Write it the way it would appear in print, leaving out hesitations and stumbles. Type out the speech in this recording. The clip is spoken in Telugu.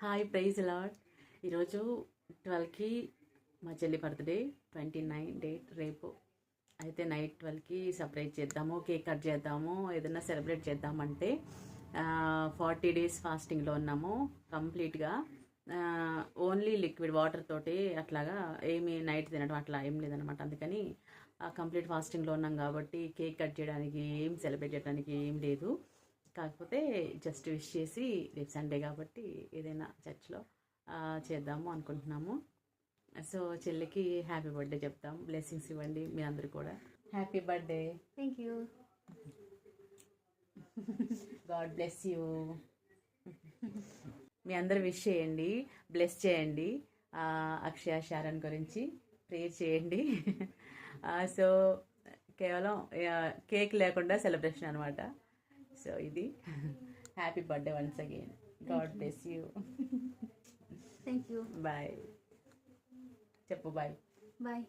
Hi praise lord. ఈరోజు 12కి మా చెల్లి బర్త్డే, 29 డేట్ రేపు. అయితే నైట్ 12కి సర్ప్రైజ్ చేద్దాము, కేక్ కట్ చేద్దాము, ఏదైనా సెలబ్రేట్ చేద్దామంటే 40 డేస్ ఫాస్టింగ్లో ఉన్నాము కంప్లీట్గా. ఓన్లీ లిక్విడ్ వాటర్ తోటి అట్లాగా ఏమి నైట్ తినడం అట్లా ఏం లేదనమాట. అందుకని కంప్లీట్ ఫాస్టింగ్లో ఉన్నాం కాబట్టి కేక్ కట్ చేయడానికి ఏం సెలబ్రేట్ చేయడానికి ఏం లేదు. కాకపోతే జస్ట్ విష్ చేసి రేపు సండే కాబట్టి ఏదైనా చర్చ్లో చేద్దాము అనుకుంటున్నాము. సో చెల్లికి హ్యాపీ బర్త్డే చెప్తాం. బ్లెస్సింగ్స్ ఇవ్వండి మీ అందరు కూడా. Happy birthday. Thank you. God bless you. మీ అందరు విష్ చేయండి, బ్లెస్ చేయండి. అక్షయ శారన్ గురించి ప్రేయర్ చేయండి. సో కేవలం కేక్ లేకుండా సెలబ్రేషన్ అనమాట. సో ఇది happy birthday once again. God bless you. Thank you. Bye చెప్పు. బాయ్. బాయ్.